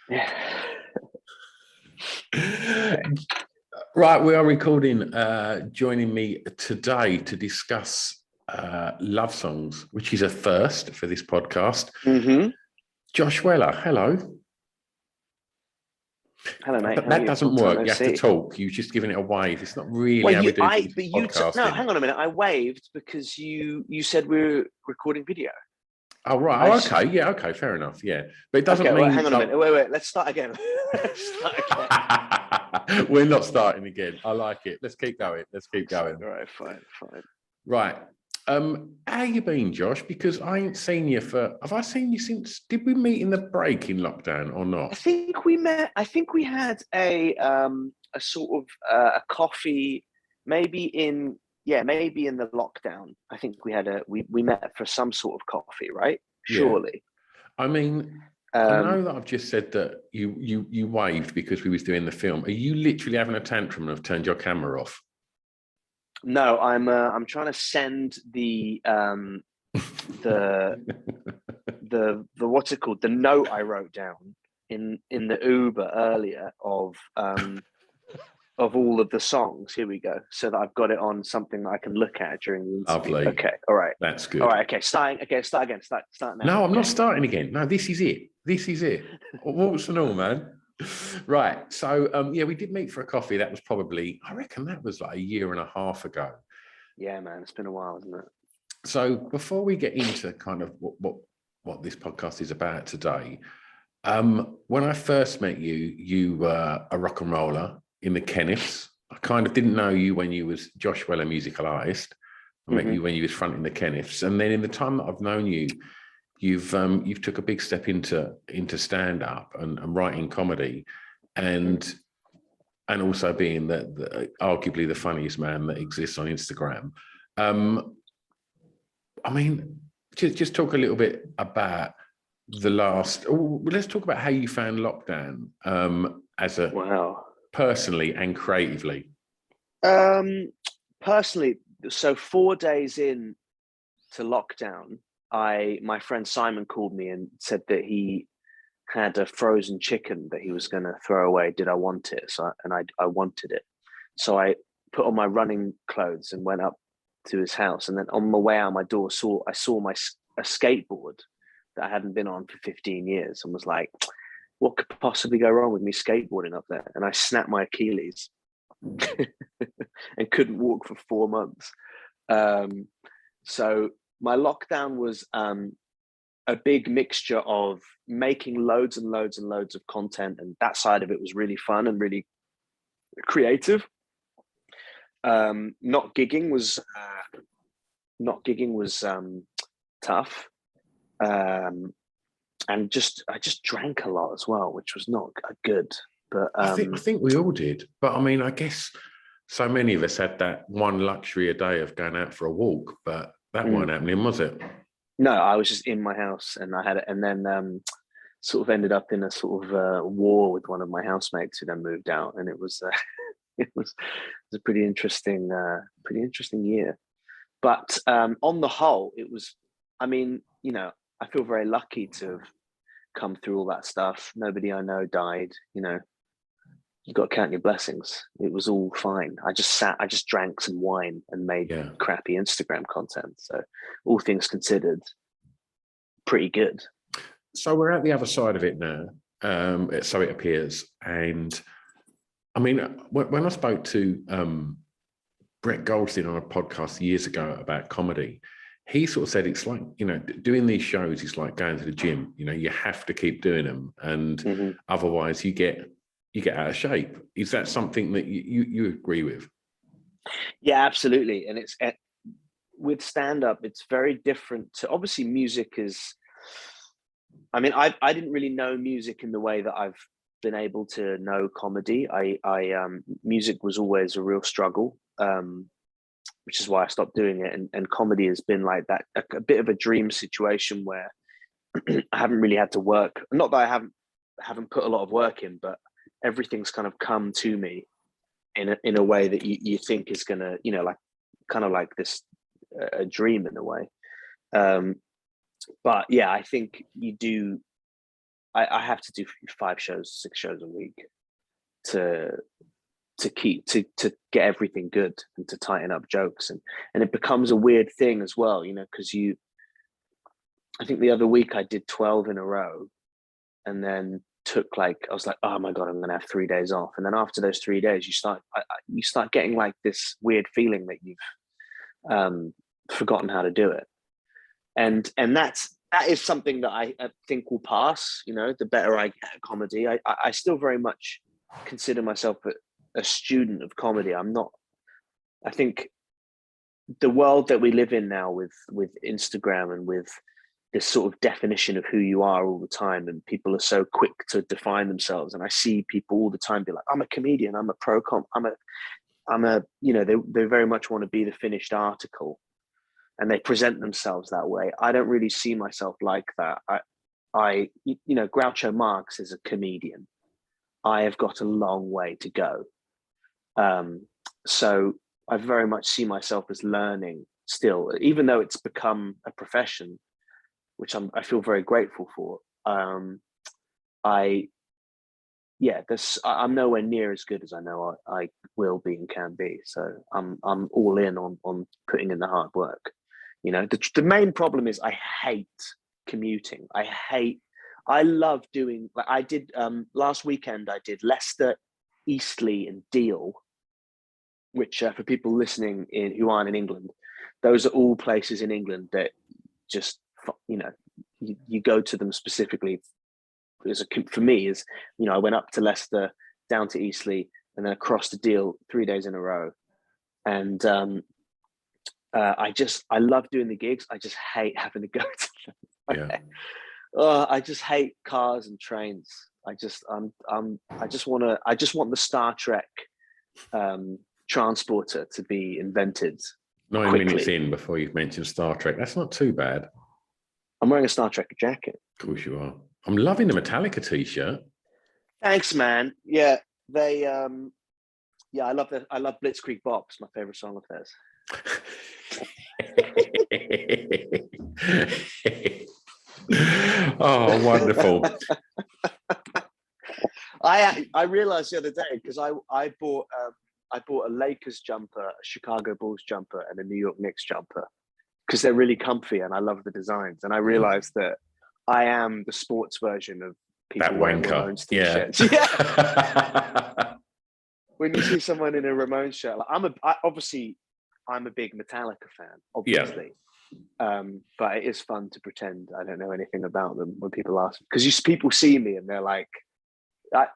Yeah. Right, we are recording. Joining me today to discuss love songs, which is a first for this podcast. Mm-hmm. Josh Weller, hello. Hello, mate. How are That you? doesn't Long time work. no You have to see. talk. You're just giving it a wave. It's not really Well, how we do this no. podcasting. Hang on a minute. I waved because you said we were recording video. Oh, right. Oh, okay. Yeah, okay. Fair enough. Yeah. But it doesn't Okay. Well, mean... hang on a minute. Wait. Let's start again. Let's start again. We're not starting again. I like it. Let's keep going. All right. Fine. Right. How you been, Josh? Because I ain't seen you for... Have I seen you since... Did we meet in the break in lockdown or not? I think we met. I think we had a sort of a coffee, maybe in the lockdown. I think we met for some sort of coffee, right? Yeah. Surely. I mean, I know that I've just said that you waved because we was doing the film. Are you literally having a tantrum and have turned your camera off? No, I'm trying to send the what's it called? The note I wrote down in the Uber earlier of all of the songs. Here we go. So that I've got it on something that I can look at during the interview. Lovely. Okay. All right. That's good. All right. Okay. Start again. Start now. No, I'm not starting again. No, this is it. What's and all, man. Right. So, we did meet for a coffee. That was probably, I reckon that was like a year and a half ago. Yeah, man. It's been a while, isn't it? So before we get into kind of what this podcast is about today, when I first met you, you were a rock and roller in the Kenneths. I kind of didn't know you when you was Josh Weller, musical artist. I met you when you was fronting the Kenneths, and then in the time that I've known you, you've took a big step into stand up and writing comedy, and also being arguably the funniest man that exists on Instagram. I mean, just talk a little bit about the last. Let's talk about how you found lockdown as a personally and creatively. Personally, so 4 days in to lockdown, my friend Simon called me and said that he had a frozen chicken that he was going to throw away. Did I want it? I wanted it. So I put on my running clothes and went up to his house. And then on my way out my door, I saw a skateboard that I hadn't been on for 15 years and was like, what could possibly go wrong with me skateboarding up there? And I snapped my Achilles and couldn't walk for 4 months. So my lockdown was a big mixture of making loads and loads and loads of content, and that side of it was really fun and really creative. Not gigging was tough, and I just drank a lot as well, which was not good. But I think we all did. But I mean, I guess so many of us had that one luxury a day of going out for a walk, but that wasn't happening, was it? No, I was just in my house, and I had it, and then sort of ended up in a sort of war with one of my housemates who then moved out, and it was it was a pretty interesting year. But on the whole, it was. I mean, I feel very lucky to have come through all that stuff. Nobody I know died. You've got to count your blessings. It was all fine. I just drank some wine and made crappy Instagram content. So all things considered, pretty good. So we're at the other side of it now. So it appears. And I mean, when I spoke to Brett Goldstein on a podcast years ago about comedy, he sort of said it's like, doing these shows is like going to the gym. You have to keep doing them. And otherwise you get out of shape. Is that something that you agree with? Yeah, absolutely. And it's with stand-up, it's very different to, obviously music is, I mean, I didn't really know music in the way that I've been able to know comedy. Music was always a real struggle, which is why I stopped doing it. And comedy has been like that, a bit of a dream situation where I haven't really had to work. Not that I haven't put a lot of work in, but everything's kind of come to me in a way that you think is gonna, like kind of like this a dream in a way. But yeah, I think you do I have to do 5 shows, 6 shows a week to to get everything good and to tighten up jokes, and it becomes a weird thing as well, you know, because I think the other week I did 12 in a row, and then took like, I was like, oh my god, I'm gonna have 3 days off, and then after those 3 days you start getting like this weird feeling that you've forgotten how to do it, and that is something that I think will pass. You know, the better I get at comedy. I still very much consider myself a student of comedy. I'm not. I think the world that we live in now, with Instagram and with this sort of definition of who you are all the time, and people are so quick to define themselves, and I see people all the time be like, I'm a comedian, I'm a I'm a, you know, they very much want to be the finished article, and they present themselves that way. I don't really see myself like that. You know, Groucho Marx is a comedian. I have got a long way to go. So I very much see myself as learning still, even though it's become a profession, which I feel very grateful for. I'm nowhere near as good as I know I will be and can be. So I'm all in on putting in the hard work. You know, the main problem is I hate commuting. I love doing, like I did last weekend. I did Leicester, Eastleigh, and Deal, which for people listening who aren't in England, those are all places in England that just, you know, you go to them specifically. For me, is, you know, I went up to Leicester, down to Eastleigh, and then across the Deal 3 days in a row, and I love doing the gigs. I just hate having to go to them. Yeah. I just hate cars and trains. I just want the Star Trek transporter to be invented 9 quickly. minutes in before you've mentioned Star Trek. That's not too bad. I'm wearing a Star Trek jacket. Of course you are. I'm loving the Metallica t-shirt. Thanks, man. Yeah, they I love Blitzkrieg Bop. It's my favorite song of theirs. Oh, wonderful. I realized the other day, because I bought a Lakers jumper, a Chicago Bulls jumper, and a New York Knicks jumper, because they're really comfy and I love the designs. And I realized that I am the sports version of people That wearing wanker. Ramones t-shirts. Yeah. When you see someone in a Ramones shirt, like I'm a big Metallica fan, obviously. Yeah. But it is fun to pretend I don't know anything about them when people ask, because people see me and they're like,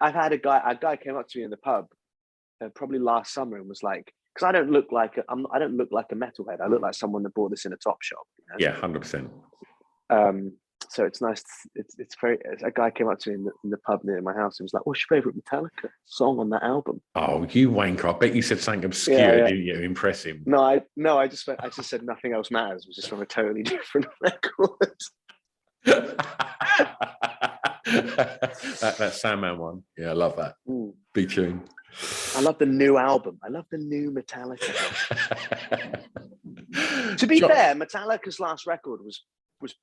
I've had a guy came up to me in the pub probably last summer and was like, because I don't look like a metalhead. I look like someone that bought this in a top shop. You know? Yeah, 100%. So it's nice. It's very. A guy came up to me in the pub near my house and was like, "What's your favorite Metallica song on that album?" Oh, you wanker! I bet you said something obscure, didn't you? Impress him. No, I just said Nothing Else Matters, which is from a totally different record. that Sandman one. Yeah, I love that. Be tuned. I love the new album. I love the new Metallica album. To be fair, Metallica's last record was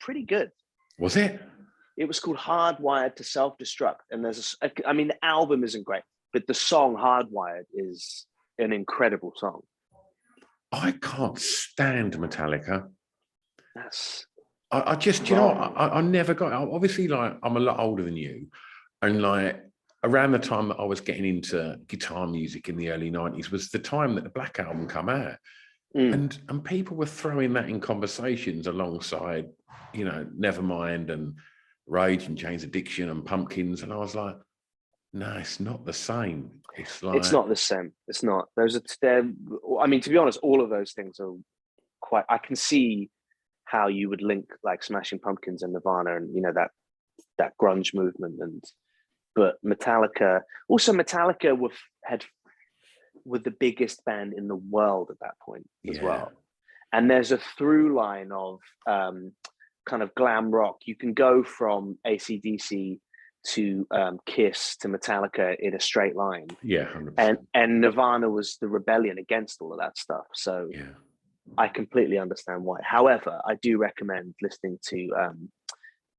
pretty good. Was it? It was called Hardwired to Self-Destruct. And the album isn't great, but the song Hardwired is an incredible song. I can't stand Metallica. I just, wrong. I never got, obviously, like, I'm a lot older than you. And like, around the time that I was getting into guitar music in the early 90s was the time that the Black Album come out. And people were throwing that in conversations alongside, you know, Nevermind and Rage and Jane's Addiction and Pumpkins. And I was like, no, it's not the same. It's not the same. It's not. I mean, to be honest, all of those things are quite, I can see how you would link like Smashing Pumpkins and Nirvana and, you know, that grunge movement. But Metallica were the biggest band in the world at that point as well. And there's a through line of kind of glam rock. You can go from AC/DC to Kiss to Metallica in a straight line. Yeah, 100%. And Nirvana was the rebellion against all of that stuff. So I completely understand why. However, I do recommend listening to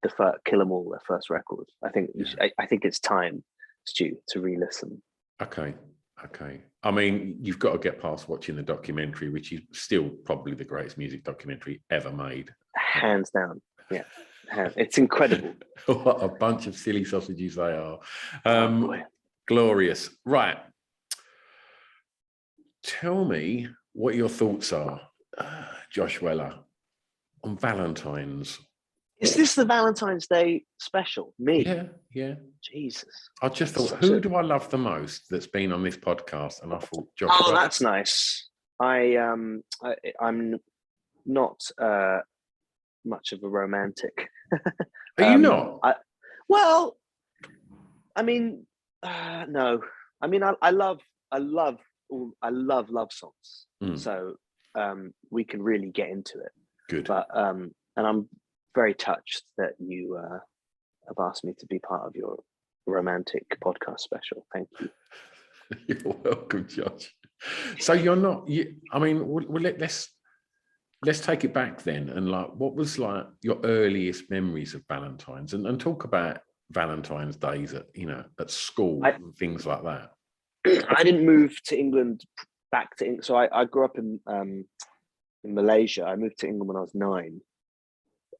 the first Kill 'Em All, their first record. I think Yeah. I think it's time, Stu, to re-listen. Okay. I mean, you've got to get past watching the documentary, which is still probably the greatest music documentary ever made. Hands down. Yeah. It's incredible. What a bunch of silly sausages they are. Boy. Glorious. Right. Tell me what your thoughts are, Josh Weller, on Valentines. Is this the Valentine's Day special? Me? Yeah. Jesus. I just thought, who do I love the most that's been on this podcast? And I thought, Josh Oh, Weller. that's nice. I'm not much of a romantic. Are you not? Well, I mean, no. I mean, I love love songs. So we can really get into it. Good. But and I'm very touched that you have asked me to be part of your romantic podcast special. Thank you. You're welcome, Josh. So you're not. I mean, let's take it back then, and like, what was like your earliest memories of Valentine's, and talk about Valentine's days at school and things like that. I didn't move to England back to England, so I grew up in Malaysia. I moved to England when I was 9,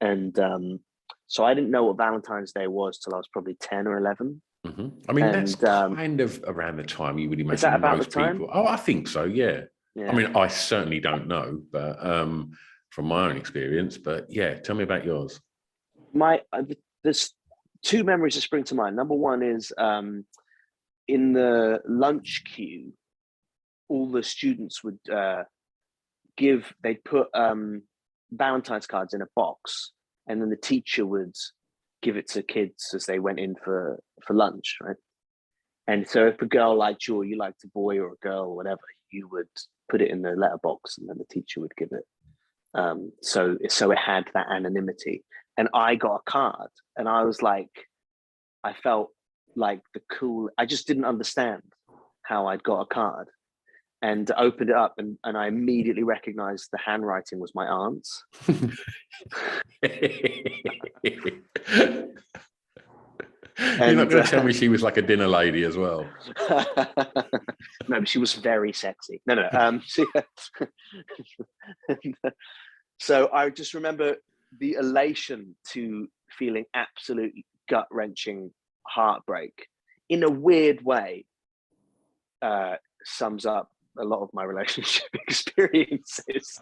and so I didn't know what Valentine's Day was till I was probably 10 or 11. Mm-hmm. I mean, that's kind of around the time you would imagine. Is that about most the time? people. Oh, I think so. Yeah. I mean, I certainly don't know, but from my own experience. But yeah, tell me about yours. There's 2 memories that spring to mind. Number one is in the lunch queue, all the students would they'd put Valentine's cards in a box, and then the teacher would give it to kids as they went in for lunch, right? And so if a girl liked you, or you liked a boy or a girl or whatever, you would put it in the letterbox, and then the teacher would give it. So it had that anonymity. And I got a card, and I was like, I felt like I just didn't understand how I'd got a card, and opened it up, and I immediately recognized the handwriting was my aunt's. You're not going to tell me she was like a dinner lady as well. No, but she was very sexy. No. So I just remember the elation to feeling absolute gut-wrenching heartbreak in a weird way. Sums up a lot of my relationship experiences.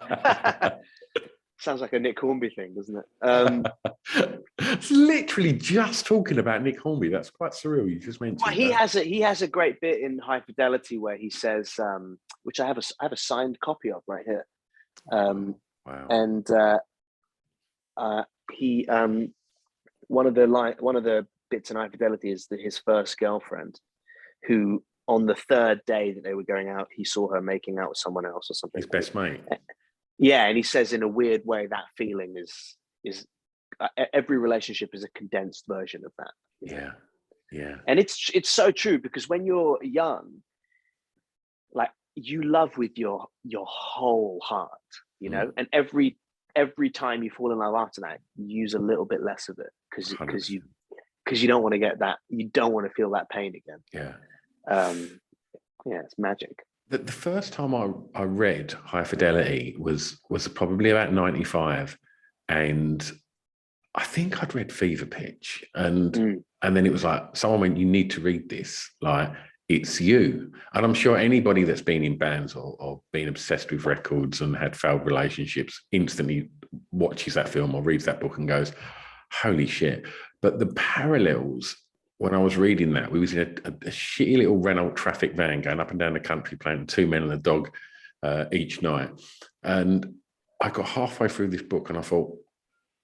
Sounds like a Nick Hornby thing, doesn't it? It's literally just talking about Nick Hornby. That's quite surreal. You just mentioned. Well, he has a great bit in High Fidelity where he says, which I have a signed copy of right here. Wow. And he one of the bits in High Fidelity is his first girlfriend, who on the 3rd day that they were going out, he saw her making out with someone else or something. His best mate. Yeah, and he says in a weird way that feeling is every relationship is a condensed version of that. Yeah. And it's so true, because when you're young, like, you love with your whole heart, and every time you fall in love after that, you use a little bit less of it because you don't want to get that, you don't want to feel that pain again. Yeah, it's magic. The first time I read High Fidelity was probably about 95, and I think I'd read Fever Pitch, and then it was like someone went, "You need to read this. Like, it's you." And I'm sure anybody that's been in bands or been obsessed with records and had failed relationships instantly watches that film or reads that book and goes, "Holy shit!" But the parallels. When I was reading that, we was in a shitty little Renault traffic van going up and down the country playing 2 Men and a Dog each night. And I got halfway through this book and I thought,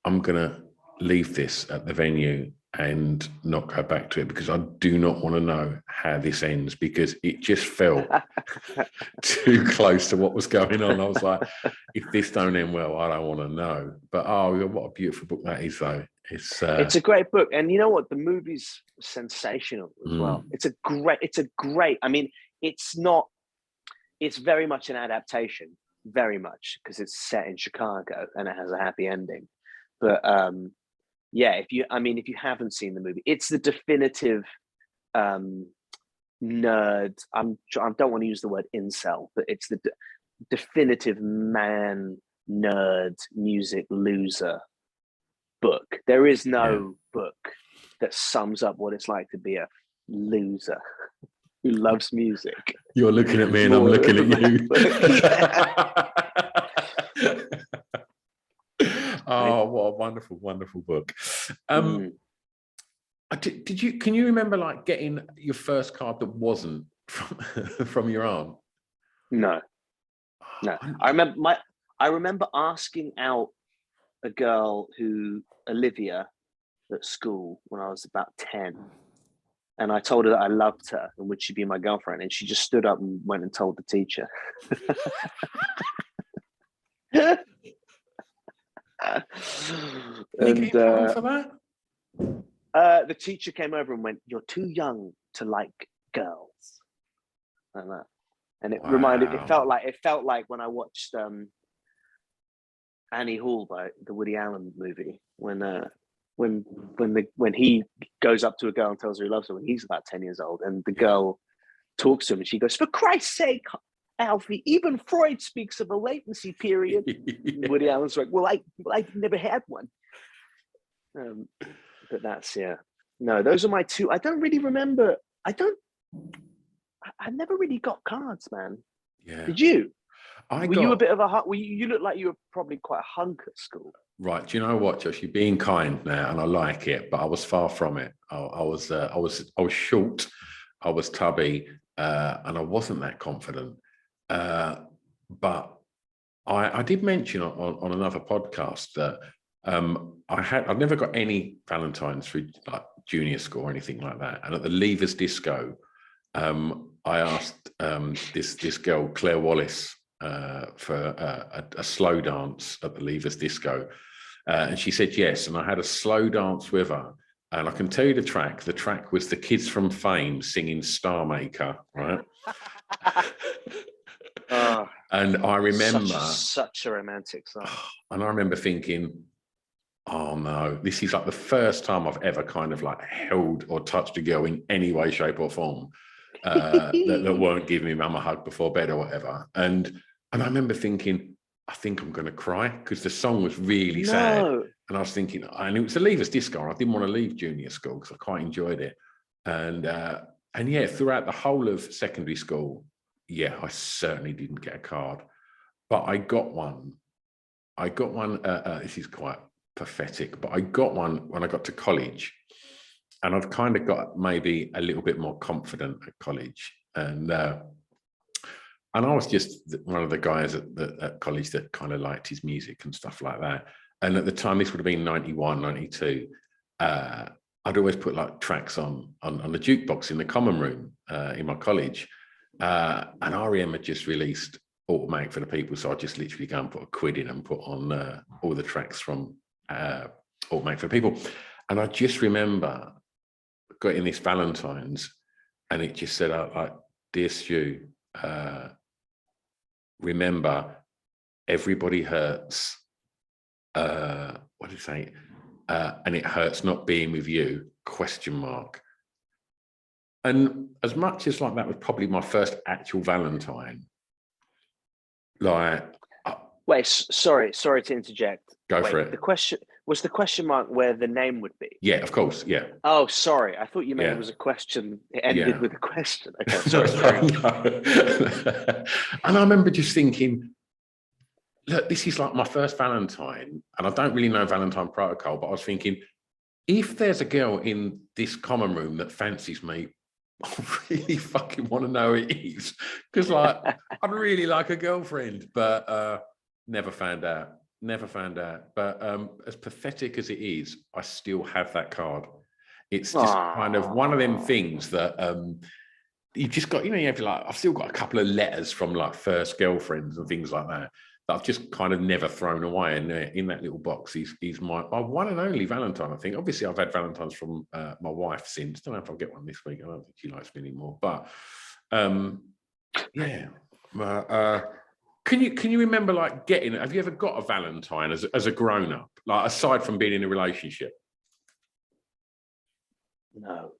I'm going to leave this at the venue and not go back to it, because I do not want to know how this ends, because it just felt too close to what was going on. I was like, if this don't end well, I don't want to know. But what a beautiful book that is, though. It's a great book, and you know what? The movie's sensational as well. It's a great. I mean, it's very much an adaptation, very much, because it's set in Chicago and it has a happy ending. But yeah, if you haven't seen the movie, it's the definitive nerd. I don't want to use the word incel, but it's the definitive man nerd music loser book. There is no book that sums up what it's like to be a loser who loves music. You're looking at me and I'm looking at you. Oh, what a wonderful, wonderful book. Can you remember like getting your first card that wasn't from your aunt? No. I remember asking out a girl Olivia, at school when I was about 10. And I told her that I loved her and would she be my girlfriend? And she just stood up and went and told the teacher. Did you get in trouble for that? The teacher came over and went, "You're too young to like girls." And it it felt like when I watched Annie Hall, by the Woody Allen movie, when he goes up to a girl and tells her he loves her when he's about 10 years old, and the girl talks to him and she goes, "For Christ's sake, Alfie, even Freud speaks of a latency period." Woody Allen's like, "Well, I've never had one." But that's, no, those are my two. I don't really remember. I never really got cards, man. Yeah. Did you? You a bit of a you look like you were probably quite a hunk at school. Right. Do you know what, Josh? You're being kind now, and I like it, but I was far from it. I was short, I was tubby, and I wasn't that confident. But I did mention on another podcast that I've never got any Valentines through like junior school or anything like that. And at the Leavers Disco, I asked this girl Claire Wallace for a slow dance at the Leavers Disco, and she said yes. And I had a slow dance with her. And I can tell you the track. The track was the Kids from Fame singing Star Maker, right? And I remember such a romantic song. And I remember thinking, oh no, this is like the first time I've ever kind of like held or touched a girl in any way, shape, or form that weren't giving me mum a hug before bed or whatever. And I remember thinking, I think I'm going to cry, because the song was really sad. And I was thinking, and it was the Leavers Disco. And I didn't want to leave junior school because I quite enjoyed it. And yeah, throughout the whole of secondary school, yeah, I certainly didn't get a card, but I got one. This is quite pathetic, but I got one when I got to college, and I've kind of got maybe a little bit more confident at college. And I was just one of the guys at college that kind of liked his music and stuff like that. And at the time, this would have been 91, 92. I'd always put like tracks on the jukebox in the common room in my college. And REM had just released Automatic for the People, so I just literally go and put a quid in and put on all the tracks from Automatic for the People. And I just remember getting this Valentines, and it just said like, "Dear Stu, remember, everybody hurts." What did it say? And it hurts not being with you, ? And as much as like that was probably my first actual Valentine, like... Wait, sorry to interject. For it. The question mark where the name would be? Yeah, of course, yeah. Oh, sorry. I thought you meant it was a question. It ended with a question. Okay, sorry. And I remember just thinking, look, this is like my first Valentine, and I don't really know Valentine protocol, but I was thinking, if there's a girl in this common room that fancies me, I really fucking want to know who it is, because like I'd really like a girlfriend, but never found out. But as pathetic as it is, I still have that card. It's just kind of one of them things that you've just got, you have like, I've still got a couple of letters from like first girlfriends and things like that I've just kind of never thrown away. And in that little box, he's my one and only Valentine, I think. Obviously, I've had Valentines from my wife since. Don't know if I'll get one this week. I don't think she likes me anymore. But yeah. Can you remember like have you ever got a Valentine as a grown up, like aside from being in a relationship? No,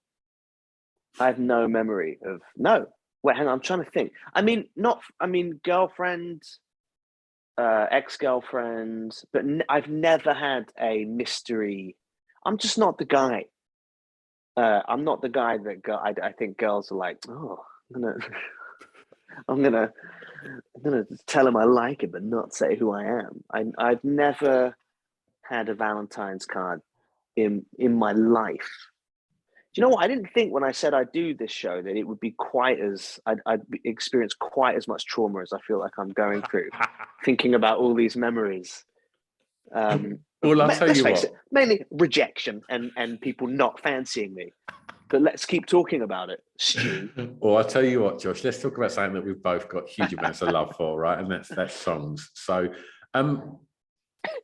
I have no memory of no. Wait, hang on. I'm trying to think. I mean, not. I mean, girlfriend, ex-girlfriend, but I've never had a mystery. I'm just not the guy. I'm not the guy that I think girls are like, oh, I'm gonna, I'm gonna, I'm gonna tell him I like it, but not say who I am. I've never had a Valentine's card in my life. Do you know what? I didn't think when I said I'd do this show that it would be quite as I'd experience quite as much trauma as I feel like I'm going through, thinking about all these memories. Well, I'll tell Let's you face what. it, mainly rejection and people not fancying me. But let's keep talking about it, Stu. Well, I'll tell you what, Josh. Let's talk about something that we've both got huge amounts of love for, right? And that's songs. So,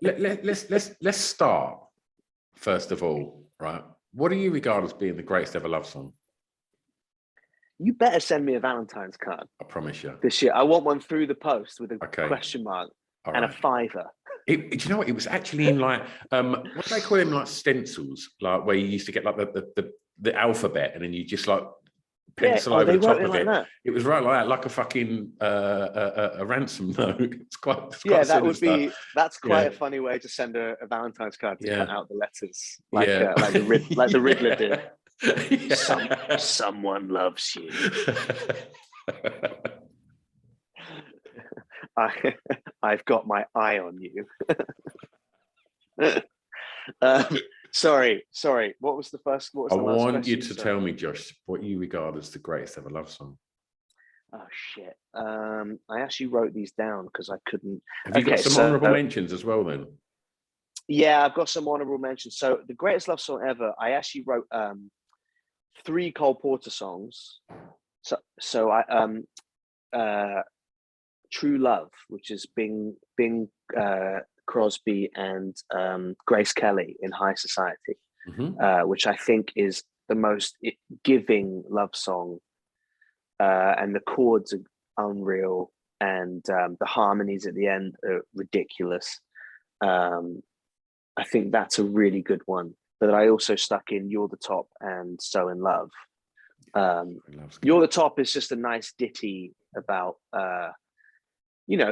let's start first of all, right? What do you regard as being the greatest ever love song? You better send me a Valentine's card I promise you. this year. I want one through the post with a Okay. question mark All and right. a $5. Do you know what? It was actually in like what do they call them? Like stencils, like where you used to get like the alphabet, and then you just like pencil over they the top wrote it of like it. that. It was right like that, like a fucking a ransom note. It's quite That would sinister. be. That's quite a funny way to send a Valentine's card, to cut out the letters, like the Riddler did. Someone loves you. I've got my eye on you. Sorry. What was the first? What was I the last want you question? to tell me, Josh, what you regard as the greatest ever love song. Oh shit! I actually wrote these down because I couldn't. Have you got some honourable mentions as well? Then. Yeah, I've got some honourable mentions. So the greatest love song ever. I actually wrote 3 Cole Porter songs. So I True Love, which is Bing Crosby and Grace Kelly in High Society, which I think is the most giving love song, and the chords are unreal, and the harmonies at the end are ridiculous. I think that's a really good one. But I also stuck in You're the Top and So in Love. You're the Top is just a nice ditty about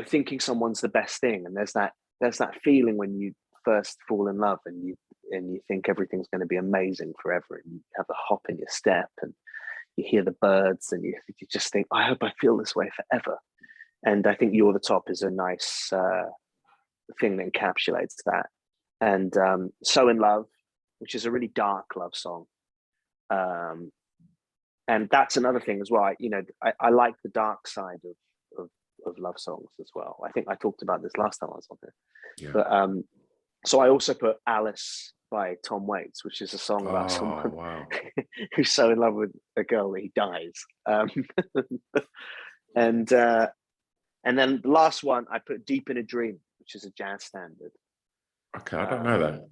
thinking someone's the best thing, and there's that feeling when you first fall in love and you think everything's going to be amazing forever, and you have a hop in your step and you hear the birds and you just think, I hope I feel this way forever. And I think You're the Top is a nice thing that encapsulates that. And So in Love, which is a really dark love song. And that's another thing as well. I like the dark side of love songs as well. I think I talked about this last time I was on here. Yeah. But so I also put Alice by Tom Waits, which is a song about someone who's so in love with a girl that he dies. And then the last one I put Deep in a Dream, which is a jazz standard. Okay, I don't know that.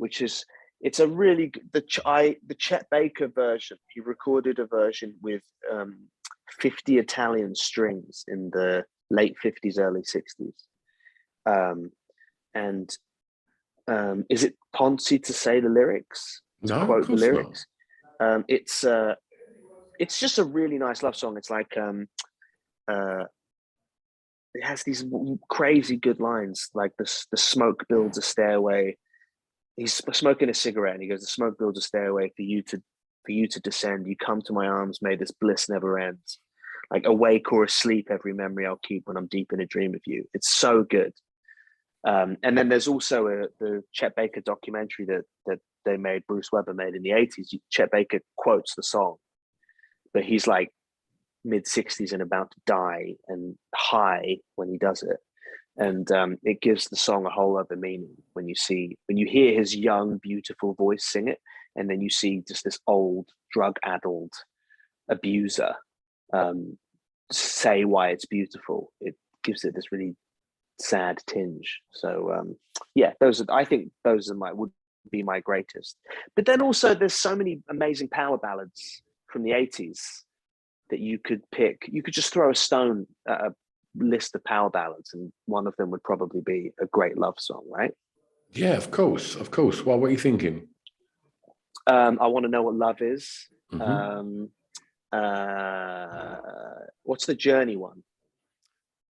It's a really the Chet Baker version. He recorded a version with 50 Italian strings in the late 50s, early 60s. Is it Ponzi to say the lyrics? No, quote of course the lyrics. Not. It's just a really nice love song. It's like it has these crazy good lines, like the smoke builds a stairway. He's smoking a cigarette and he goes, the smoke builds a stairway for you to descend. You come to my arms, may this bliss never ends. Like awake or asleep, every memory I'll keep when I'm deep in a dream of you. It's so good. And then there's also the Chet Baker documentary that they made, Bruce Weber made in the 80s. Chet Baker quotes the song, but he's like mid-60s and about to die and high when he does it. And it gives the song a whole other meaning when you hear his young, beautiful voice sing it, and then you see just this old, drug-addled abuser say why it's beautiful. It gives it this really sad tinge. So I think those would be my greatest. But then also there's so many amazing power ballads from the 80s that you could pick. You could just throw a stone at a list of power ballads and one of them would probably be a great love song, right? Yeah, of course. Well, what are you thinking? I Want to Know What Love Is. Um, what's the Journey one?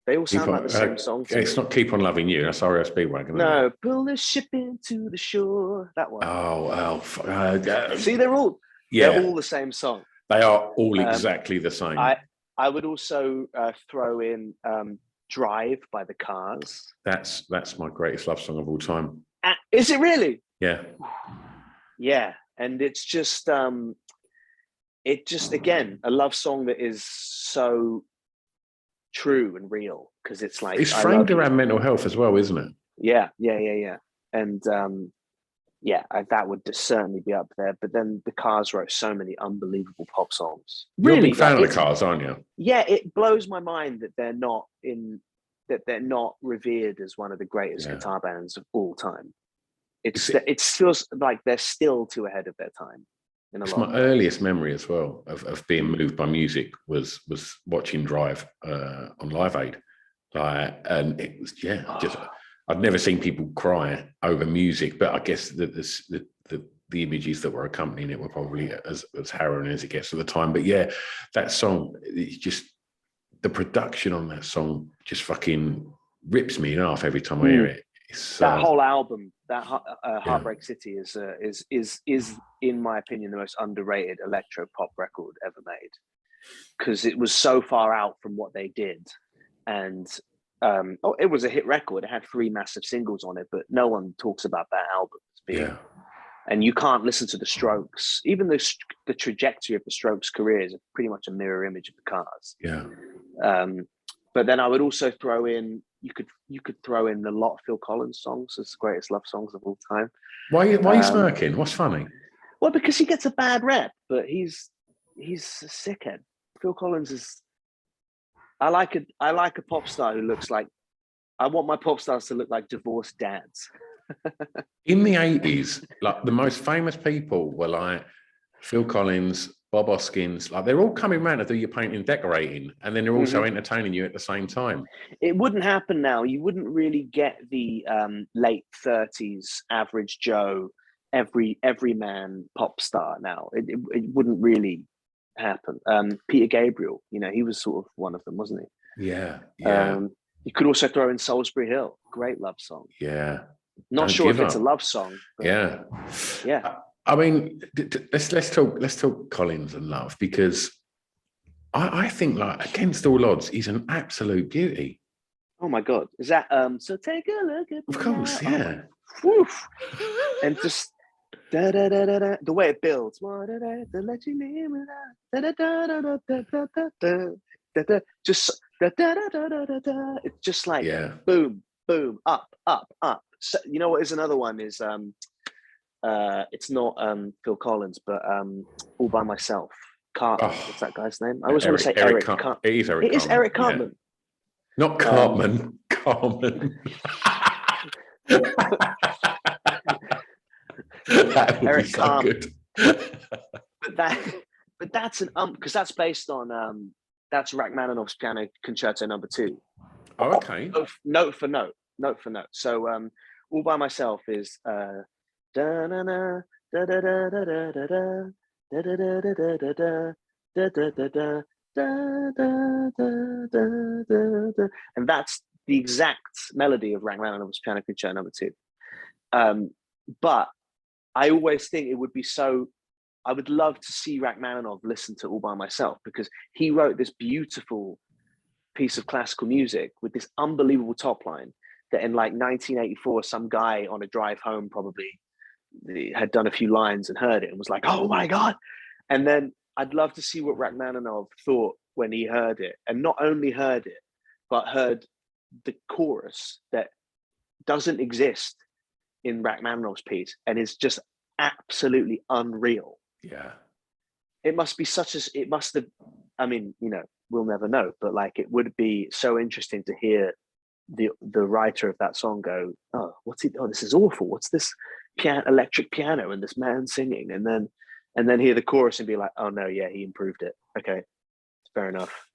They all sound like the same song. It's not "Keep on Loving You." That's REO Speedwagon. No, pull the ship into the shore. That one. See, they're all the same song. They are all exactly the same. I would also throw in "Drive" by the Cars. That's my greatest love song of all time. Is it really? Yeah. Yeah, and it's just again a love song that is so true and real, because it's like it's framed around mental health as well, isn't it? Yeah. And that would certainly be up there. But then the Cars wrote so many unbelievable pop songs. You're a big fan of the Cars, aren't you? Yeah, it blows my mind that they're not revered as one of the greatest guitar bands of all time. It feels like they're still too ahead of their time. It's my earliest memory as well of being moved by music was watching Drive on Live Aid, and it was just I'd never seen people cry over music, but I guess the images that were accompanying it were probably as harrowing as it gets at the time. But yeah, that song, it's just the production on that song just fucking rips me in half every time I hear it. That whole album, that Heartbreak City, is in my opinion the most underrated electro pop record ever made, because it was so far out from what they did, and it was a hit record. It had 3 massive singles on it, but no one talks about that album as being. And you can't listen to the Strokes. Even the trajectory of the Strokes' career is pretty much a mirror image of the Cars. Yeah. But then I would also throw in. You could throw in a lot of Phil Collins songs as the greatest love songs of all time. Why are you smirking? What's funny? Well, because he gets a bad rep, but he's a sickhead. Phil Collins is. I like a pop star who looks like. I want my pop stars to look like divorced dads. In the 80s, like the most famous people were like Phil Collins, Bob Hoskins, like they're all coming around to do your painting and decorating, and then they're also entertaining you at the same time. It wouldn't happen now. You wouldn't really get the late 30s average Joe, everyman pop star now. It wouldn't really happen. Peter Gabriel, he was sort of one of them, wasn't he? Yeah. You could also throw in Salisbury Hill, great love song. Yeah. Not sure if it's a love song. But yeah. I mean, let's talk Collins and love, because I think like Against All Odds is an absolute beauty. Oh my God, is that so? Take a look at. Of course, yeah. And just the way it builds. Just it's just like boom, boom, up, up, up. So, you know what is another one is it's not Phil Collins, but All by Myself. Cartman. What's that guy's name? I always want to say Eric. It is Eric. It is Eric Cartman. Yeah. Not Cartman. Cartman. That would Eric be so Cartman. Good. but that's an because that's based on that's Rachmaninoff's Piano Concerto No. 2. Oh, okay. Note for note. So All by Myself is and that's the exact melody of Rachmaninoff's Piano Concerto No. 2. But I always think it would be so. I would love to see Rachmaninoff listen to All by Myself, because he wrote this beautiful piece of classical music with this unbelievable top line that in like 1984, some guy on a drive home probably had done a few lines and heard it and was like, oh my God. And then I'd love to see what Rachmaninoff thought when he heard it, and not only heard it, but heard the chorus that doesn't exist in Rachmaninoff's piece and is just absolutely unreal. Yeah. It must be it must have, I mean, we'll never know, but like it would be so interesting to hear the writer of that song go, oh, this is awful. What's this electric piano and this man singing? And then hear the chorus and be like, oh no, yeah, he improved it. Okay, fair enough.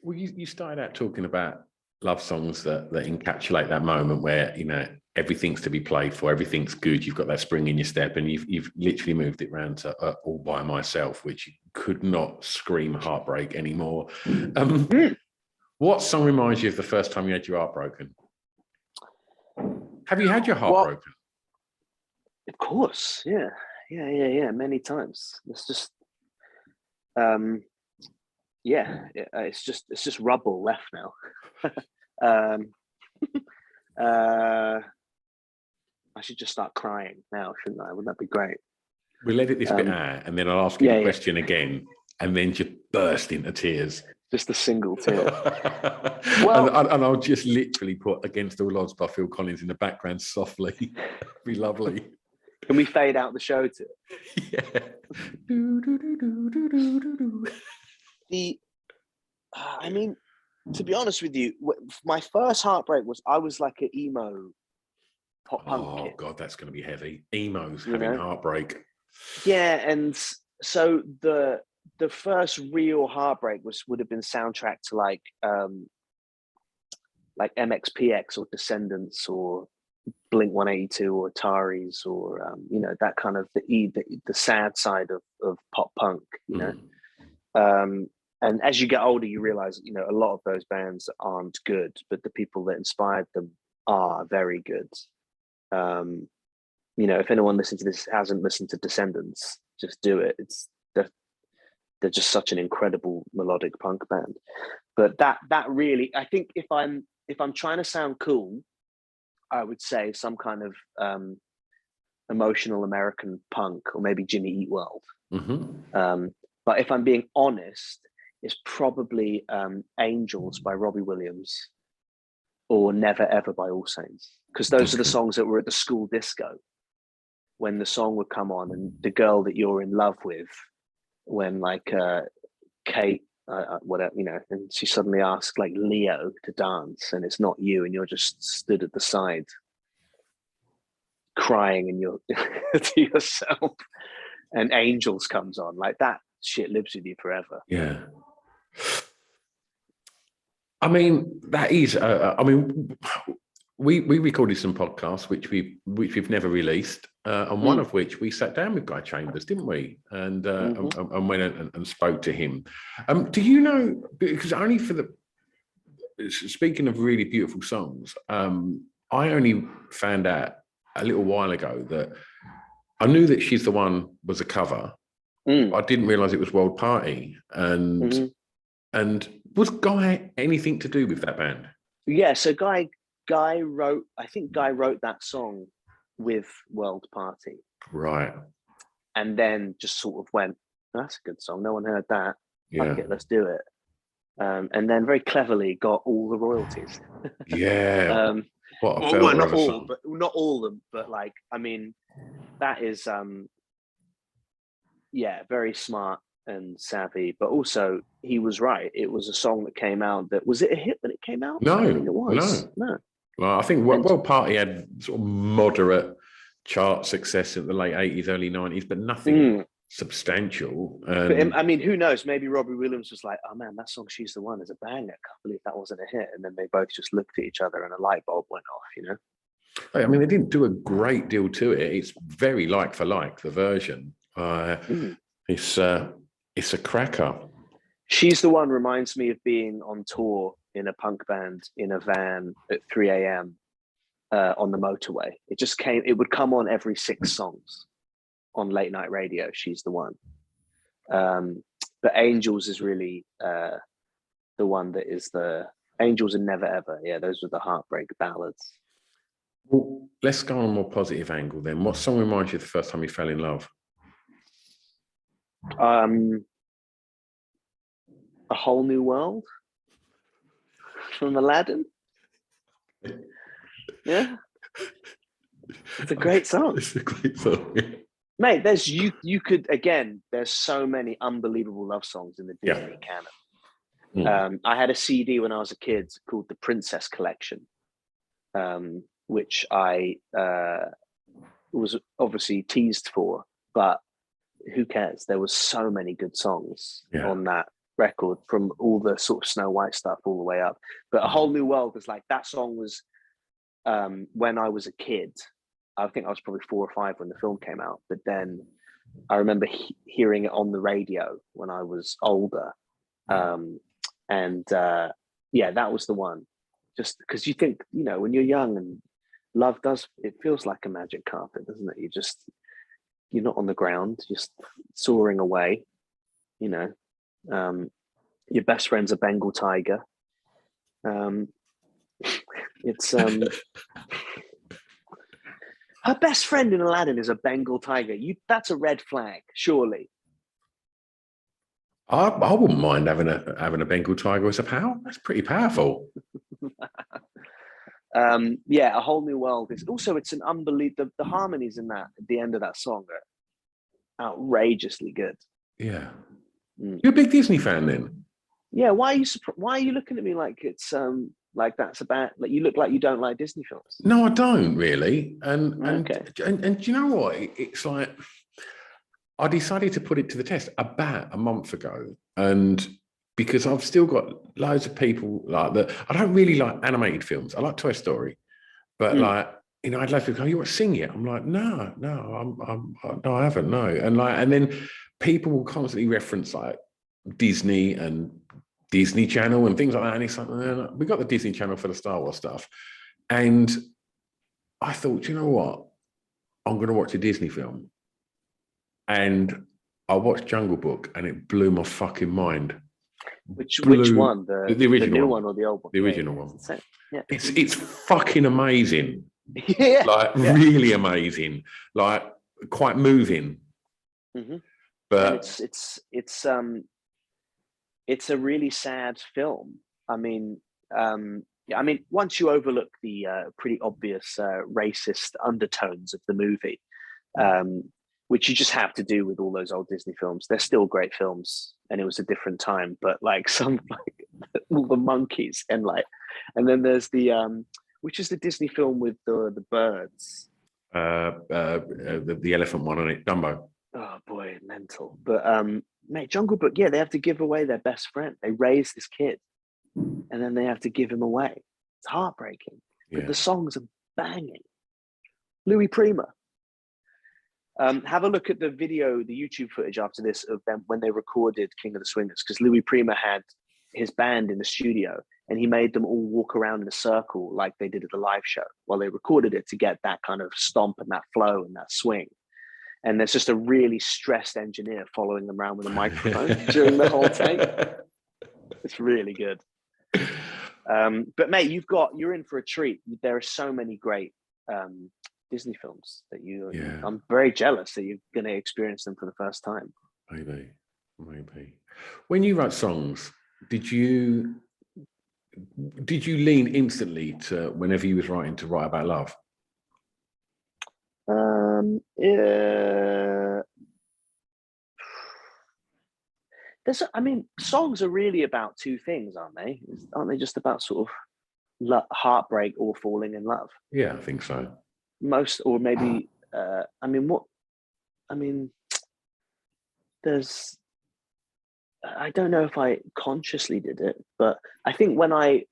Well, you started out talking about love songs that encapsulate that moment where, you know, everything's to be played for, everything's good. You've got that spring in your step, and you've literally moved it round to All By Myself, which could not scream heartbreak anymore. What song reminds you of the first time you had your heart broken? Have you had your heart broken? Of course, yeah, many times. It's just, it's just rubble left now. I should just start crying now, shouldn't I? Wouldn't that be great? We'll edit this bit out, and then I'll ask you the question again, and then just burst into tears. Just a single tear. Well, and I'll just literally put "Against All Odds" by Phil Collins in the background softly. It'd be lovely. Can we fade out the show to it? Yeah. I mean, to be honest with you, my first heartbreak was, I was like an emo pop punk kid. God, that's going to be heavy. Emos having heartbreak. Yeah, and so the first real heartbreak would have been soundtrack to like MXPX or Descendants or Blink 182 or Ataris or that kind of the sad side of pop punk, you know. And as you get older, you realize, a lot of those bands aren't good, but the people that inspired them are very good. If anyone listening to this hasn't listened to Descendants, just do it. They're just such an incredible melodic punk band. But that really, I think if I'm trying to sound cool, I would say some kind of emotional American punk, or maybe Jimmy Eat World. But if I'm being honest, it's probably Angels by Robbie Williams or Never Ever by All Saints, because those are the songs that were at the school disco when the song would come on, and the girl that you're in love with, when like Kate, whatever, and she suddenly asks like Leo to dance, and it's not you, and you're just stood at the side crying and you're to yourself, and Angels comes on, like that shit lives with you forever. Yeah. I mean, that is. We recorded some podcasts which we've never released, and one of which we sat down with Guy Chambers, didn't we? And and went and spoke to him. Do you know? Because only speaking of really beautiful songs, I only found out a little while ago that I knew that She's the One was a cover. I didn't realize it was World Party, and was Guy anything to do with that band? Yeah, so Guy wrote that song with World Party, right? And then just sort of went, that's a good song, no one heard that, fuck it, let's do it. And then very cleverly got all the royalties. Yeah. What a well, not all, but not all of them, but like, I mean, that is very smart and savvy, but also he was right. It was a song that came out that, was it a hit when it came out? No, I don't think it was. No. Well, I think World Party had sort of moderate chart success in the late 80s, early 90s, but nothing substantial. But, I mean, who knows? Maybe Robbie Williams was like, oh man, that song She's the One is a banger. I can't believe that wasn't a hit. And then they both just looked at each other and a light bulb went off, I mean, they didn't do a great deal to it. It's very like for like, the version. It's a cracker. She's the One reminds me of being on tour in a punk band in a van at 3 a.m. On the motorway. It would come on every 6 songs on late night radio, She's the One. But Angels is really the one that is the Angels and Never Ever. Yeah, those were the heartbreak ballads. Well, let's go on a more positive angle then. What song reminds you of the first time you fell in love? A Whole New World from Aladdin. Yeah, it's a great song. It's a great song, mate. There's there's so many unbelievable love songs in the Disney canon. I had a CD when I was a kid called the Princess Collection, which I was obviously teased for, but who cares? There was so many good songs on that record, from all the sort of Snow White stuff all the way up. But A Whole New World was like, that song was when I was a kid. I think I was probably 4 or 5 when the film came out, but then I remember hearing it on the radio when I was older. Yeah, that was the one. Just because you think, you know, when you're young and love it feels like a magic carpet, doesn't it? You're not on the ground, just soaring away, you know. Your best friend's a Bengal tiger. It's her best friend in Aladdin is a Bengal tiger. That's a red flag, surely. I wouldn't mind having a Bengal tiger as a pal. That's pretty powerful. Yeah, A Whole New World is also, it's an unbelievable, the harmonies in that at the end of that song are outrageously good. Yeah. You're a big Disney fan then? Yeah, why are you looking at me like it's like that's about, like, you look like you don't like Disney films? No, I don't really. And Okay. and do you know what? It's like, I decided to put it to the test about a month ago, and because I've still got loads of people like that. I don't really like animated films. I like Toy Story, but like, you know, I'd love to go, you want to sing it? I'm like, no, no, I haven't, no. And then people will constantly reference like Disney and Disney Channel and things like that. And it's like, no, we got the Disney Channel for the Star Wars stuff. And I thought, you know what? I'm going to watch a Disney film. And I watched Jungle Book and it blew my fucking mind. Which one? The new one or the old one? The original one. Yeah. It's fucking amazing. Yeah. Like, really amazing. Like, quite moving. Mm-hmm. But and it's a really sad film. I mean, once you overlook the pretty obvious racist undertones of the movie, which you just have to do with all those old Disney films. They're still great films, and it was a different time. But like all the monkeys and then there's the which is the Disney film with the birds. The elephant one on it, Dumbo. Oh boy, mental. But mate, Jungle Book, yeah, they have to give away their best friend. They raise this kid, and then they have to give him away. It's heartbreaking. Yeah. But the songs are banging. Louis Prima. Have a look at the video, the YouTube footage after this of them when they recorded King of the Swingers, because Louis Prima had his band in the studio and he made them all walk around in a circle like they did at the live show while they recorded it to get that kind of stomp and that flow and that swing. And there's just a really stressed engineer following them around with a microphone during the whole take. It's really good. But mate, you're in for a treat. There are so many great Disney films that I'm very jealous that you're going to experience them for the first time. Maybe. When you write songs, did you lean instantly to, whenever you was writing, to write about love? Yeah. Songs are really about two things, aren't they? Aren't they just about sort of heartbreak or falling in love? Yeah, I think so. Or maybe there's, I don't know if I consciously did it, but I think when I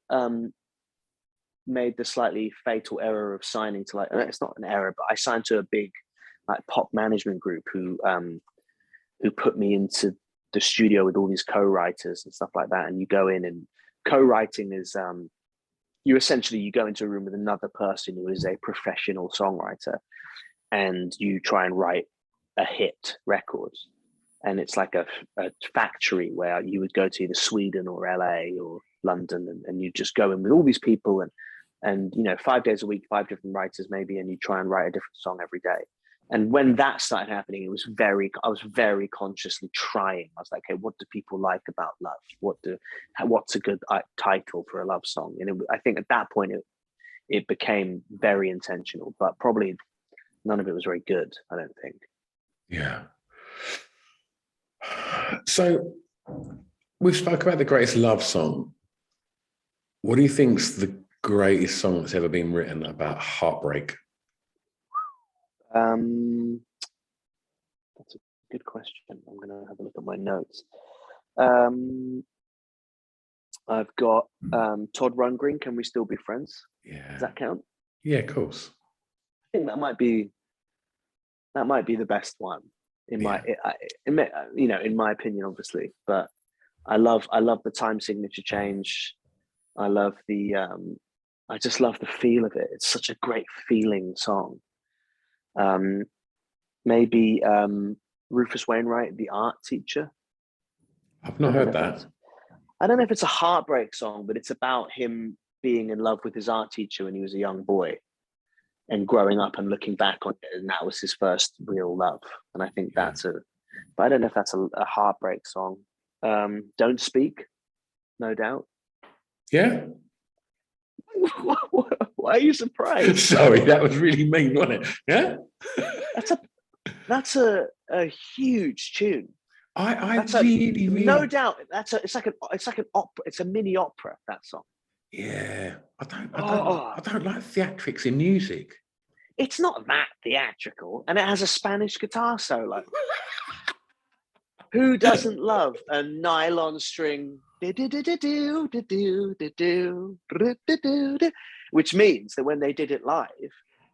made the slightly fatal error of signing to, it's not an error, but I signed to a big pop management group who put me into the studio with all these co-writers and stuff like that. And you go in, and co-writing is you go into a room with another person who is a professional songwriter, and you try and write a hit record. And it's like a factory where you would go to either Sweden or LA or London, and you just go in with all these people and 5 days a week, 5 different writers maybe, and you try and write a different song every day. And when that started happening, I was very consciously trying. I was like, okay, what do people like about love? What's a good title for a love song? And I think at that point it became very intentional, but probably none of it was very good, I don't think. Yeah. So we spoke about the greatest love song. What do you think's the greatest song that's ever been written about heartbreak? That's a good question. I'm going to have a look at my notes. I've got Todd Rundgren. Can we still be friends? Yeah. Does that count? Yeah, of course. I think that might be the best one in my in my opinion, obviously. But I love the time signature change. I love I just love the feel of it. It's such a great feeling song. Maybe Rufus Wainwright, The Art Teacher. I've not heard that. I don't know if it's a heartbreak song, but it's about him being in love with his art teacher when he was a young boy and growing up and looking back on it. And that was his first real love. And I think but I don't know if that's a heartbreak song. Don't Speak, no doubt. Yeah. Why are you surprised? Sorry, that was really mean, wasn't it? Yeah. That's a huge tune. I really no doubt. It's like an opera. It's a mini opera. That song. Yeah, I don't like theatrics in music. It's not that theatrical, and it has a Spanish guitar solo. Who doesn't love a nylon string? Which means that when they did it live,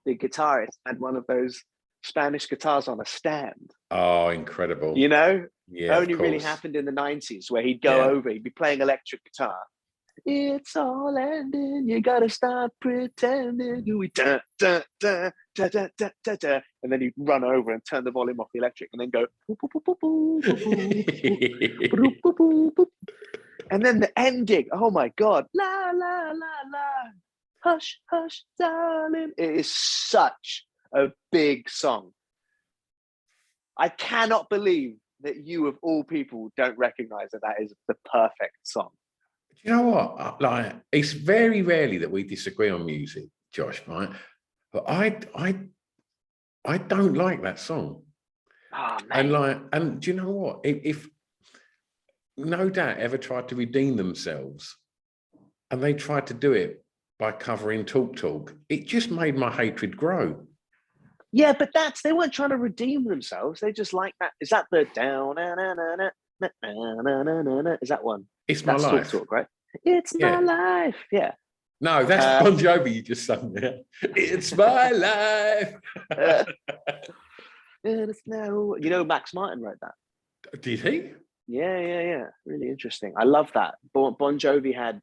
the guitarist had one of those Spanish guitars on a stand. Oh, incredible. You know? Yeah, only really happened in the 90s, where he'd go over, he'd be playing electric guitar. It's all ending, you gotta stop pretending. Da, da, da, da, da, da, da, da. And then he'd run over and turn the volume off the electric and then go. And then the ending, oh my God. La, la, la, la. Hush, hush, darling. It is such a big song. I cannot believe that you, of all people, don't recognize that is the perfect song. You know what? Like, it's very rarely that we disagree on music, Josh, right? But I don't like that song. Oh, man. And do you know what? If No Doubt ever tried to redeem themselves, and they tried to do it by covering Talk Talk, it just made my hatred grow. Yeah, but they weren't trying to redeem themselves. They just like that. Is that the down? Is that one? It's My Life. Talk, right? It's my life. Yeah. No, that's Bon Jovi you just sung there. It's my life. And it's now. You know, Max Martin wrote that. Did he? Yeah. Really interesting. I love that. Bon Jovi had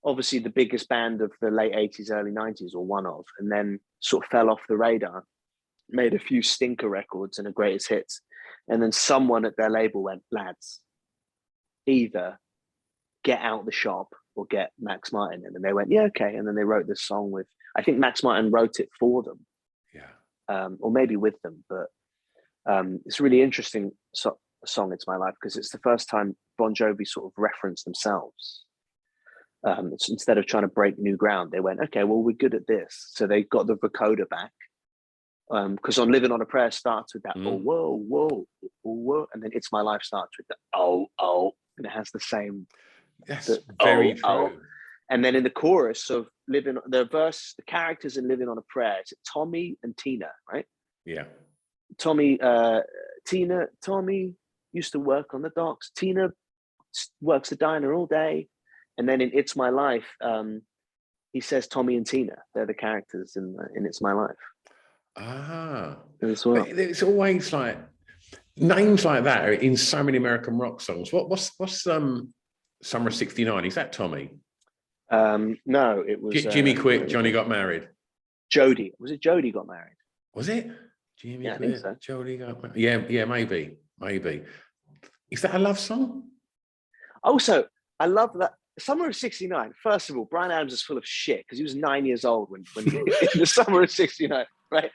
obviously the biggest band of the late 80s, early 90s, or one of, and then sort of fell off the radar, made a few stinker records and a greatest hits. And then someone at their label went, lads, either get out the shop or get Max Martin in. And they went, yeah, okay. And then they wrote this song with, I think Max Martin wrote it for them. Yeah. Or maybe with them. But it's a really interesting song, It's My Life, because it's the first time Bon Jovi sort of referenced themselves. Instead of trying to break new ground, they went, okay, well, we're good at this. So they got the vocoder back. Because on Living on a Prayer starts with that, oh, whoa, whoa, whoa. And then It's My Life starts with the, oh. And it has the same. That's very true. Oh. And then in the chorus of the characters in Living on a Prayer, it's Tommy and Tina, right? Yeah. Tommy used to work on the docks. Tina works the diner all day. And then in It's My Life, he says Tommy and Tina. They're the characters in It's My Life. Ah. As well. It's always like names like that are in so many American rock songs. What's Summer of '69? Is that Tommy? No, it was Jimmy quit. Johnny got married. Jody. Was it Jody got married? Was it? Jimmy quit. I think so. Jody got married. Yeah, maybe. Is that a love song? Also, I love that. Summer of '69. First of all, Bryan Adams is full of shit because he was 9 years old when in the summer of '69, right?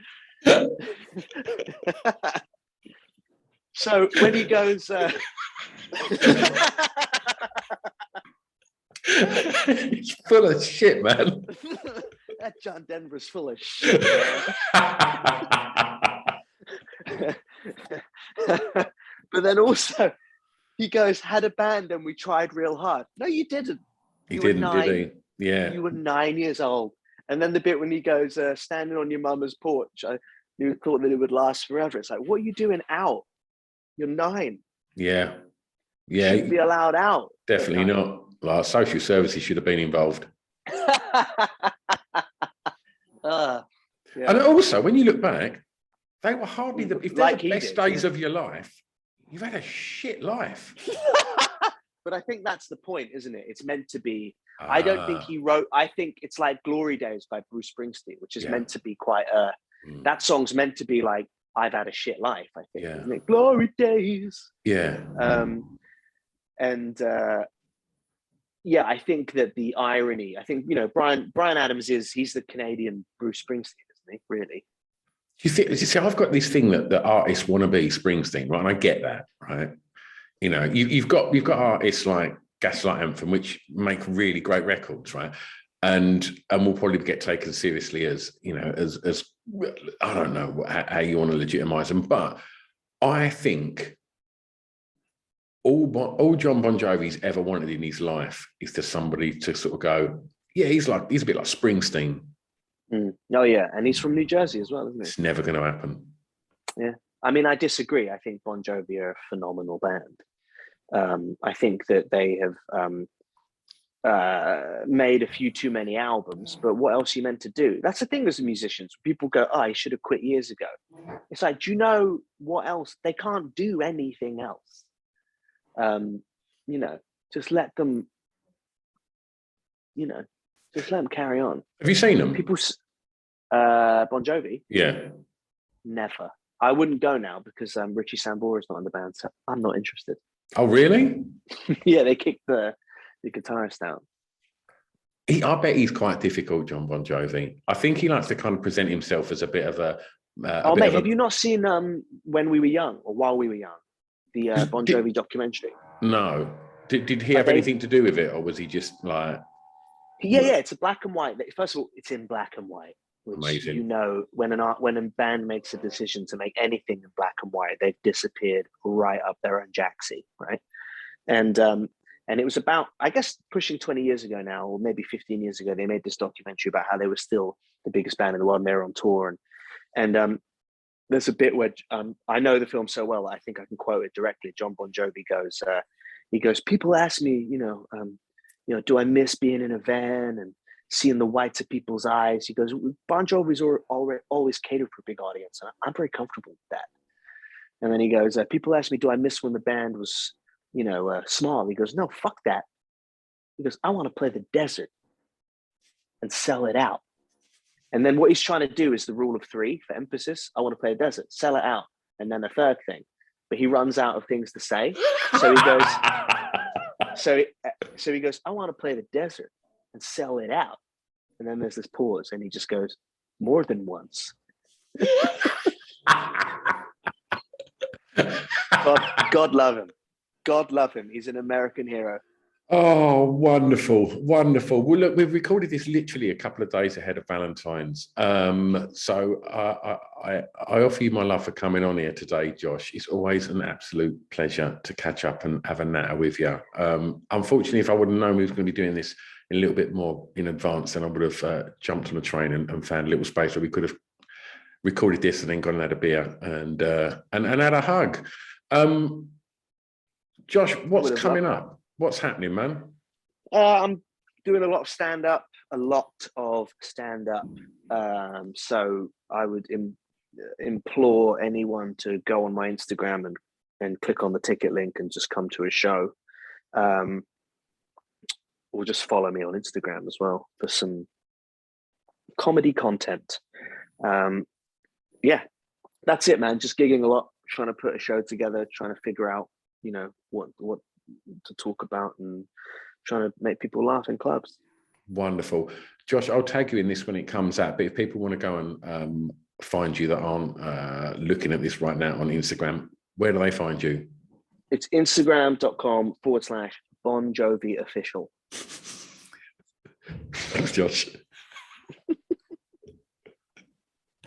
So when he goes, he's full of shit, man. That John Denver's full of shit, man. But then also, he goes, had a band and we tried real hard. No, you didn't. He didn't, did he? Yeah. You were 9 years old. And then the bit when he goes, standing on your mama's porch, you thought that it would last forever. It's like, what are you doing out? You're 9. Yeah. Yeah, shouldn't be allowed out. Definitely not. Like, social services should have been involved. Yeah. And also, when you look back, they were hardly if they're Like the best did, days of your life, you've had a shit life. But I think that's the point, isn't it? It's meant to be. I don't think he wrote. I think it's like Glory Days by Bruce Springsteen, which is meant to be quite a. That song's meant to be like, I've had a shit life, I think, isn't it? Glory Days. Yeah. Yeah, I think that the irony, I think, Brian Adams he's the Canadian Bruce Springsteen, isn't he? Really? You see, I've got this thing that artists want to be Springsteen, right? And I get that, right? You've got artists like Gaslight Anthem, which make really great records, right? And will probably get taken seriously as I don't know how you want to legitimize them, but I think all John Bon Jovi's ever wanted in his life is to somebody to sort of go, yeah, he's a bit like Springsteen. Oh yeah, and he's from New Jersey as well, isn't he? It's never going to happen. Yeah, I mean, I disagree. I think Bon Jovi are a phenomenal band. I think that they have made a few too many albums, but what else are you meant to do? That's the thing as musicians. People go, oh, I should have quit years ago. It's like, do you know what else? They can't do anything else. Just let them, just let them carry on. Have you seen them? People, Bon Jovi? Yeah. Never. I wouldn't go now because Richie Sambora is not in the band, so I'm not interested. Oh, really? Yeah, they kicked the guitarist out. I bet he's quite difficult, John Bon Jovi. I think he likes to kind of present himself as a bit of a. Have you not seen When We Were Young or While We Were Young, the Bon Jovi documentary? No. Did he have anything to do with it, or was he just like? Yeah, it's a black and white. First of all, it's in black and white. Which, amazing. When a band makes a decision to make anything in black and white, they've disappeared right up their own jacksie, right? And it was about, I guess, pushing 20 years ago now, or maybe 15 years ago, they made this documentary about how they were still the biggest band in the world and they were on tour. And there's a bit where I know the film so well, I think I can quote it directly. John Bon Jovi goes, people ask me, do I miss being in a van and seeing the whites of people's eyes? He goes, Bon Jovi's always catered for a big audience, and I'm very comfortable with that. And then he goes, people ask me, do I miss when the band was, small? He goes, no, fuck that. He goes, I want to play the desert and sell it out. And then what he's trying to do is the rule of three for emphasis. I want to play a desert, sell it out, and then a third thing. But he runs out of things to say, so he goes. So he goes, I want to play the desert and sell it out. And then there's this pause, and he just goes, more than once. God love him. God love him. He's an American hero. Oh, wonderful, wonderful. Well, look, we've recorded this literally a couple of days ahead of Valentines. So I offer you my love for coming on here today, Josh. It's always an absolute pleasure to catch up and have a natter with you. Unfortunately, if I would have known we was going to be doing this a little bit more in advance, then I would have jumped on a train and found a little space where we could have recorded this and then gone and had a beer and had a hug. Josh, what's coming up? What's happening, man? I'm doing a lot of stand-up. So I would implore anyone to go on my Instagram and click on the ticket link and just come to a show. Or just follow me on Instagram as well for some comedy content. Yeah, that's it, man. Just gigging a lot, trying to put a show together, trying to figure out, what to talk about and trying to make people laugh in clubs. Wonderful. Josh, I'll tag you in this when it comes out, but if people want to go and find you that aren't looking at this right now on Instagram, where do they find you? It's instagram.com/Bon Jovi official. Thanks, Josh.